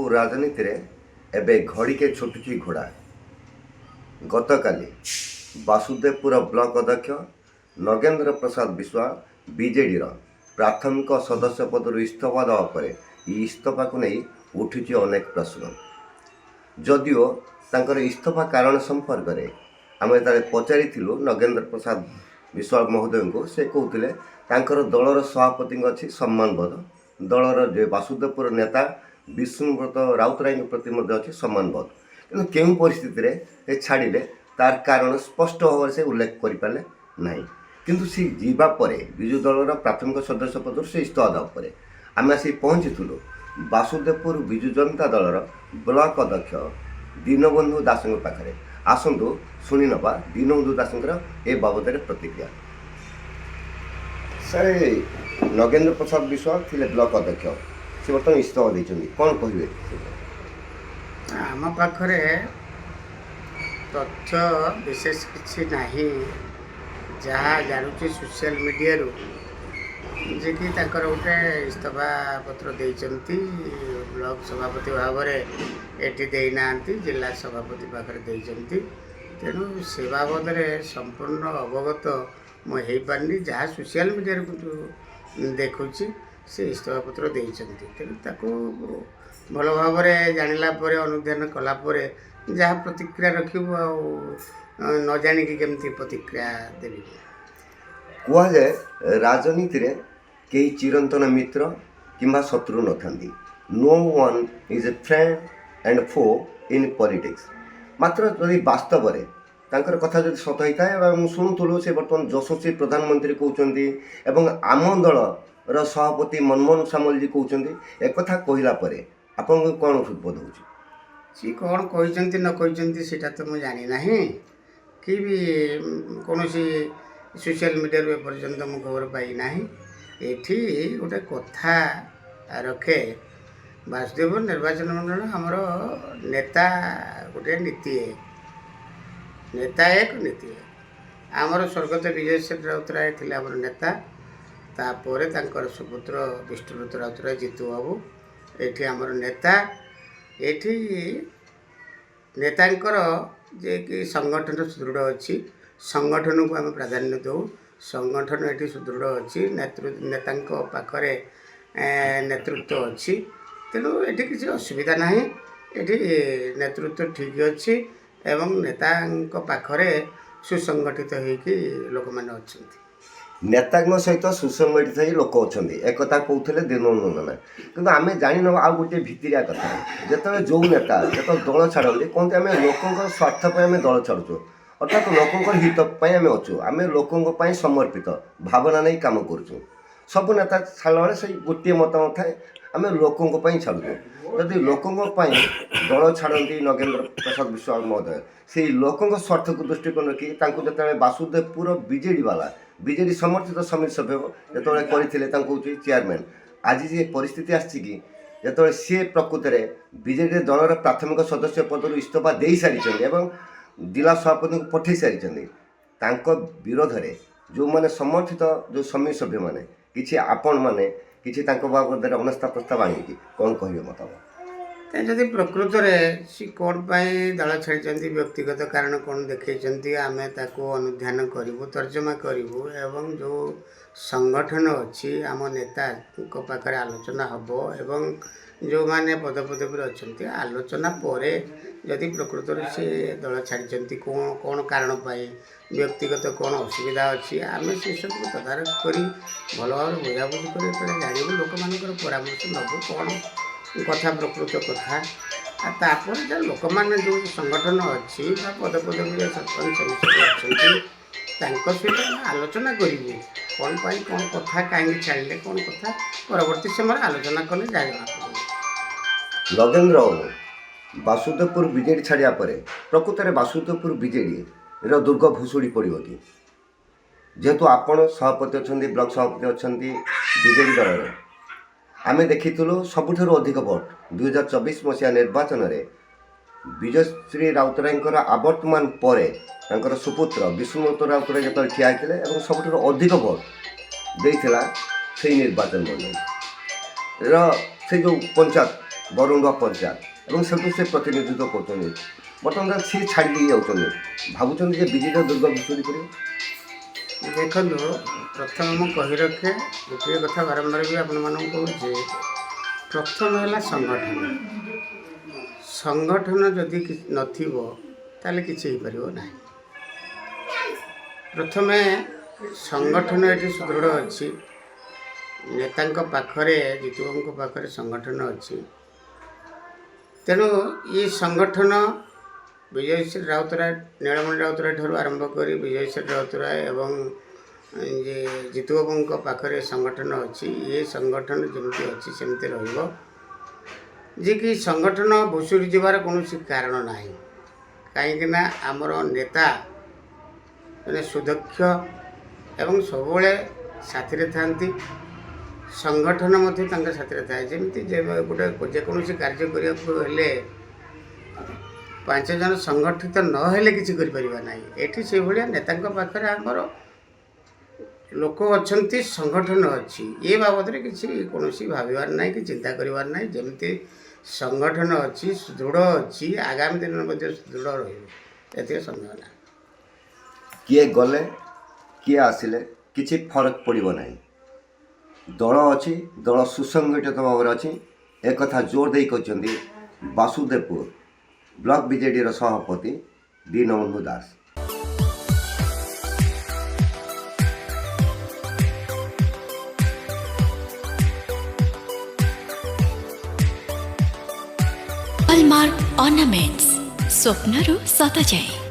राजनीति रे एबे घड़ीके छुटुची घोड़ा। गतकाली वासुदेवपुर ब्लॉक अध्यक्ष नगेंद्र प्रसाद विश्वाल बीजेडी प्राथमिक सदस्य पदर इस्तीफा देवा पर इस्तीफा को नहीं उठी अनेक प्रश्न। जदिओ तांकर इस्तीफा कारण संपर्क में आम पचारि नगेंद्र प्रसाद विश्वाल महोदय को से कहते तांकर दलर सभापति अच्छी सम्मानबोध दलर जो वासुदेवपुर नेता विष्णुव्रत राउतराय प्रति अच्छी सम्मानबोध कि क्यों परिस्थिति छाड़िले तार कारण स्पष्ट भाव से उल्लेख करें ना किंतु सी जीवा परे विजु दलर प्राथमिक सदस्य पद से इस्तीफा देवा आम आसी पहुँचीलु वासुदेवपुर विजु जनता दलर ब्लॉक अध्यक्ष दीनबंधु दास पाखे। आसतु शुणी नवा दीनबंधु दास ए बाबद प्रतिक्रिया। सर नगेंद्र प्रसाद विश्वाल थे ब्लॉक अध्यक्ष से बर्तमान इस्तीफा देते कौन कहे? आम पाखरे तथ्य विशेष किसी नहीं जहाँ जानूँ सोशल मीडिया जे कि गोटे इस्तीफा पत्र देती ब्लॉक सभापति भाव में एटी देना जिला सभापति पाखे देती तेणु से बाबद संपूर्ण अवगत मुझे पार्नी जहाँ सोशल मीडिया देखुँ से इस्तीफा पत्र देते तेणु भल भाव जानिला अनुधान कलापर जहाँ प्रतिक्रिया रखू न जाणिकी केमती प्रतिक्रिया देवी कहुए राजनीति रे कई चिरंतन मित्र किंबा शत्रु न था। No one is a friend and foe in politics. मात्र जदि वास्तव में तांकर कथा जदि सत होता है शुणुलु से बर्तमान यशस्वी प्रधानमंत्री कहते एवं आम दल सभापति मनमोहन सामल जी कहते एक कहला आपको कौन सुदबोध हो? सी कौन कहते न कहते सीटा तो मुझे जानी ना कि भी कौन सोशल मीडिया पर्यंत मु खबर पाई ना। एठी गोटे कथा रखे वासुदेव निर्वाचन मंडल आमर नेता गोटे नीति है नेता एक नीति है आमर स्वर्गत विजय शेठ राउतराय थे आमर नेता तापर तांकर सुपुत्र विष्णुव्रत राउतराय जीतू बाबू एठी आमर नेता एठी नेतांकर जे कि संगठन सुदृढ़ अच्छी संगठन को आम प्राधान्य दो संगठन ये सुदृढ़ अच्छी नेता पाखरे नेतृत्व अच्छी तेणु ये किसी असुविधा ना ये नेतृत्व ठीक अच्छी एवं नेता पाखरे सुसंगठित होगी लोक मैंने अच्छा नेता सहित सुसंगठित हो लोक अच्छा एक कहते दीनबंधु कि आम जान आ गोटे भितरिया कथा जो जो नेता जो दल छाड़ती कहते आम लोक स्वार्थ पर आम दल छाड़ू अर्थात लोकों हित आम अच्छु आम लोकों समर्पित भावना नहीं कम करूँ सब नेता छाड़ा से गोटे मतामत थाए आम लोकों छाड़ू जदि लोकों दल छाड़ती नगेंद्र प्रसाद विश्वाल महोदय से लोकों स्वार्थ को दृष्टिकोण रखी जो वासुदेवपुर बीजेडी वाला बीजेडी समर्थित समिति सभ्य जो करते चेयरमैन आज जी परिस्थिति आसी जो सी प्रकृत में बीजेडी दलर प्राथमिक सदस्य पदर इस्तीफा दे सारी जिला सभापति को पठे सारी विरोध में जो मैंने समर्थित जो समिति सभ्य मैंने किसी आपण मैंने किसी बाबद अनास्था प्रस्ताव आनी कौन कहे मतलब जदि प्रकृत में सी कौन दल छाड़ी व्यक्तिगत कारण कौन देखते आम अनुधान करूँ तर्जमा करूँ एवं जो संगठन अच्छी आम नेता पाखे आलोचना हम एवं जो मैंने पदपदवी अच्छा आलोचना पर जदि प्रकृत में सी दल छाड़ी कौन कौन कारण पाई व्यक्तिगत कौन असुविधा अच्छी आम से सब तदारख कर भल भाव बुझाबुझी कर जानू लोक मान परामर्श नबू कौन कथा प्रकृत कथा तापर जो लोक मैंने जो संगठन अच्छी पदपदवी सरपंच अच्छा सहित आलोचना करूँ कौन पाई कौन कथा कहीं छाड़े कौन कथा परवर्ती समय आलोचना कले जाना नगेंद्र वासुदेवपुर बीजेडी छाड़ा पर प्रकृत में वासुदेवपुर बीजेडी दुर्ग भूषुड़ी पड़ो कि जेहेतु आपण सभापति अच्छा ब्लॉक सभापति अच्छा बीजेडी दल आम देखीलु सबुठ अधिक भोट 2024 मसीहा निर्वाचन में विजयश्री राउतराय आवर्तमान पर सुपुत्र विष्णुव्रत राउतराय जो ठिया होते सबुठ अधिक भोट देता से निर्वाचन मंडल से जो पंचायत ବରୁଣଙ୍କ ପଞ୍ଚାୟତ ଏବଂ ସେଠୁ ସେ ପ୍ରତିନିଧିତ୍ୱ କରୁଛନ୍ତି। ବର୍ତ୍ତମାନ ସିଏ ଛାଡ଼ି ଦେଇ ଯାଉଛନ୍ତି, ଭାବୁଛନ୍ତି ଯେ ବିଜେଡ଼ିର ଦୁର୍ଗ ଭୁଷୁଡ଼ି ପଡ଼ିବ। ଦେଖନ୍ତୁ, ପ୍ରଥମେ ମୁଁ କହି ରଖେ ଗୋଟିଏ କଥା ବାରମ୍ବାର ବି ଆପଣମାନଙ୍କୁ କହୁଛି, ପ୍ରଥମ ହେଲା ସଂଗଠନ। ସଂଗଠନ ଯଦି ନଥିବ ତାହେଲେ କିଛି ହେଇପାରିବ ନାହିଁ। ପ୍ରଥମେ ସଂଗଠନ ଏଠି ସୁଦୃଢ଼ ଅଛି, ନେତାଙ୍କ ପାଖରେ, ଜିତୁବାବୁଙ୍କ ପାଖରେ ସଂଗଠନ ଅଛି। ତେଣୁ ଏ ସଂଗଠନ ବିଜୟଶ୍ରୀ ରାଉତରାୟ, ନୀଳମଣି ରାଉତରାୟ ଠାରୁ ଆରମ୍ଭ କରି ବିଜୟଶ୍ରୀ ରାଉତରାୟ ଏବଂ ଯେ ଜିତୁବାବୁଙ୍କ ପାଖରେ ସଂଗଠନ ଅଛି। ଏ ସଂଗଠନ ଯେମିତି ଅଛି ସେମିତି ରହିବ, ଯେ କି ସଂଗଠନ ଭୁଷୁଡ଼ି ଯିବାର କୌଣସି କାରଣ ନାହିଁ। କାହିଁକିନା ଆମର ନେତା ମାନେ ସୁଦକ୍ଷ ଏବଂ ସବୁବେଳେ ସାଥିରେ ଥାନ୍ତି, ସଂଗଠନ ମଧ୍ୟ ତାଙ୍କ ସାଥିରେ ଥାଏ। ଯେମିତି ଯେକୌଣସି କାର୍ଯ୍ୟ କରିବାକୁ ହେଲେ 5 ଜଣ ସଂଗଠିତ ନହେଲେ କିଛି କରିପାରିବା ନାହିଁ। ଏଠି ସେଇଭଳିଆ ନେତାଙ୍କ ପାଖରେ ଆମର ଲୋକ ଅଛନ୍ତି, ସଂଗଠନ ଅଛି। ଏ ବାବଦରେ କିଛି କୌଣସି ଭାବିବାର ନାହିଁ କି ଚିନ୍ତା କରିବାର ନାହିଁ। ଯେମିତି ସଂଗଠନ ଅଛି, ସୁଦୃଢ଼ ଅଛି, ଆଗାମୀ ଦିନରେ ମଧ୍ୟ ସୁଦୃଢ଼ ରହିବ, ଏତିକି ସମ୍ଭାବନା। କିଏ ଗଲେ କିଏ ଆସିଲେ କିଛି ଫରକ ପଡ଼ିବ ନାହିଁ। ଦଳ ଅଛି, ଦଳ ସୁସଂଗଠିତ ଭାବରେ ଅଛି, ଏକଥା ଜୋର ଦେଇ କହିଛନ୍ତି ବାସୁଦେବପୁର ବ୍ଲକ ବିଜେଡ଼ିର ସଭାପତି ଦୀନବନ୍ଧୁ ଦାସ। ହଲମାର୍କ ଅର୍ଣ୍ଣାମେଣ୍ଟସ୍, ସ୍ୱପ୍ନରୁ ସତ ଯାଏ।